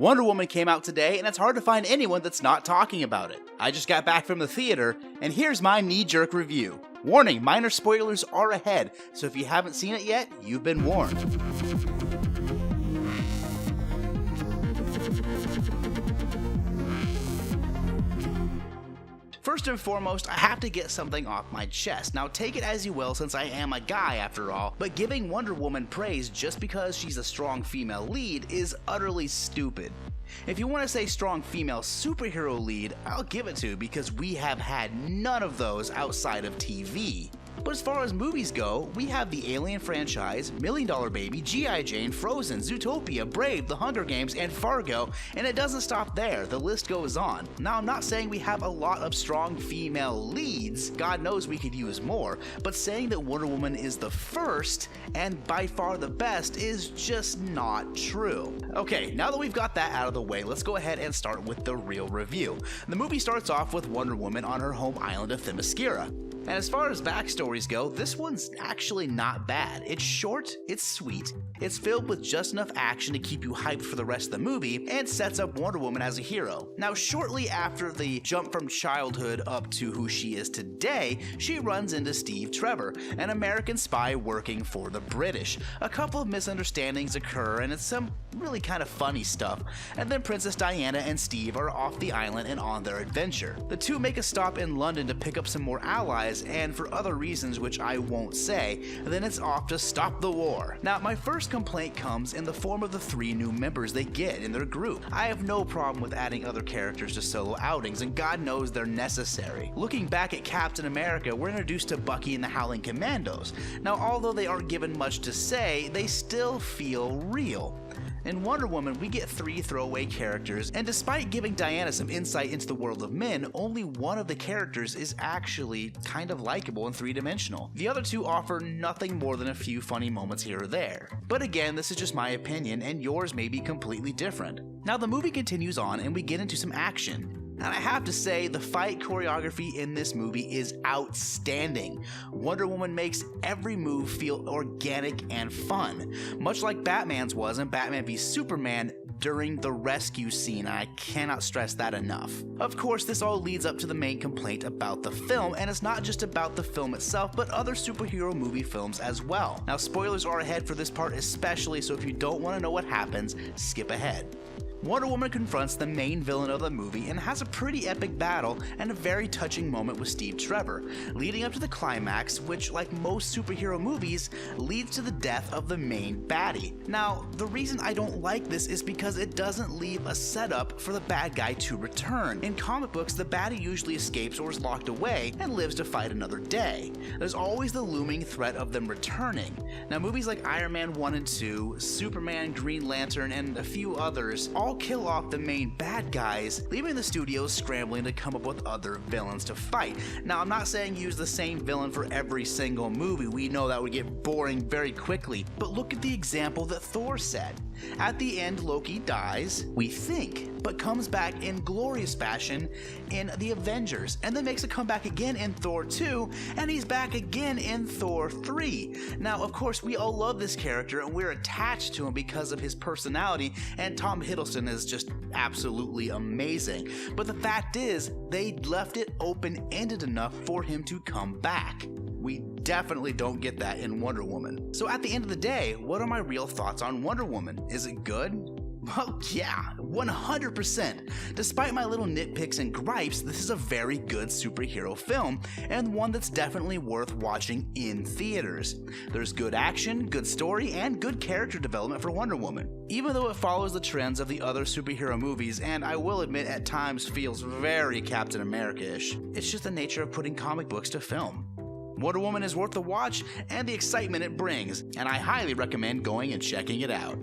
Wonder Woman came out today, and it's hard to find anyone that's not talking about it. I just got back from the theater, and here's my knee-jerk review. Warning, minor spoilers are ahead, so if you haven't seen it yet, you've been warned. First and foremost, I have to get something off my chest. Now take it as you will, since I am a guy after all, but giving Wonder Woman praise just because she's a strong female lead is utterly stupid. If you want to say strong female superhero lead, I'll give it to you because we have had none of those outside of TV. But as far as movies go, we have the Alien franchise, Million Dollar Baby, G.I. Jane, Frozen, Zootopia, Brave, The Hunger Games, and Fargo, and it doesn't stop there, the list goes on. Now I'm not saying we have a lot of strong female leads, God knows we could use more, but saying that Wonder Woman is the first, and by far the best, is just not true. Okay, now that we've got that out of the way, let's go ahead and start with the real review. The movie starts off with Wonder Woman on her home island of Themyscira. And as far as backstories go, this one's actually not bad. It's short, it's sweet, it's filled with just enough action to keep you hyped for the rest of the movie, and sets up Wonder Woman as a hero. Now, shortly after the jump from childhood up to who she is today, she runs into Steve Trevor, an American spy working for the British. A couple of misunderstandings occur, and it's some really kind of funny stuff, and then Princess Diana and Steve are off the island and on their adventure. The two make a stop in London to pick up some more allies, and for other reasons which I won't say, then it's off to stop the war. Now, my first complaint comes in the form of the 3 new members they get in their group. I have no problem with adding other characters to solo outings, and God knows they're necessary. Looking back at Captain America, we're introduced to Bucky and the Howling Commandos. Now, although they aren't given much to say, they still feel real. In Wonder Woman, we get 3 throwaway characters, and despite giving Diana some insight into the world of men, only one of the characters is actually kind of likable and 3-dimensional. The other 2 offer nothing more than a few funny moments here or there. But again, this is just my opinion, and yours may be completely different. Now the movie continues on, and we get into some action. And I have to say, the fight choreography in this movie is outstanding. Wonder Woman makes every move feel organic and fun, much like Batman's was in Batman v Superman during the rescue scene, and I cannot stress that enough. Of course, this all leads up to the main complaint about the film, and it's not just about the film itself, but other superhero movie films as well. Now, spoilers are ahead for this part especially, so if you don't want to know what happens, skip ahead. Wonder Woman confronts the main villain of the movie and has a pretty epic battle and a very touching moment with Steve Trevor, leading up to the climax, which, like most superhero movies, leads to the death of the main baddie. Now, the reason I don't like this is because it doesn't leave a setup for the bad guy to return. In comic books, the baddie usually escapes or is locked away and lives to fight another day. There's always the looming threat of them returning. Now, movies like Iron Man 1 and 2, Superman, Green Lantern, and a few others all kill off the main bad guys, leaving the studios scrambling to come up with other villains to fight. Now, I'm not saying use the same villain for every single movie, we know that would get boring very quickly, but look at the example that Thor set. At the end, Loki dies, we think, but comes back in glorious fashion in The Avengers, and then makes a comeback again in Thor 2, and he's back again in Thor 3. Now, of course, we all love this character, and we're attached to him because of his personality, and Tom Hiddleston is just absolutely amazing. But the fact is, they left it open-ended enough for him to come back. We definitely don't get that in Wonder Woman. So at the end of the day, what are my real thoughts on Wonder Woman? Is it good? Well, yeah, 100%. Despite my little nitpicks and gripes, this is a very good superhero film, and one that's definitely worth watching in theaters. There's good action, good story, and good character development for Wonder Woman. Even though it follows the trends of the other superhero movies, and I will admit at times feels very Captain America-ish, it's just the nature of putting comic books to film. Wonder Woman is worth the watch and the excitement it brings, and I highly recommend going and checking it out.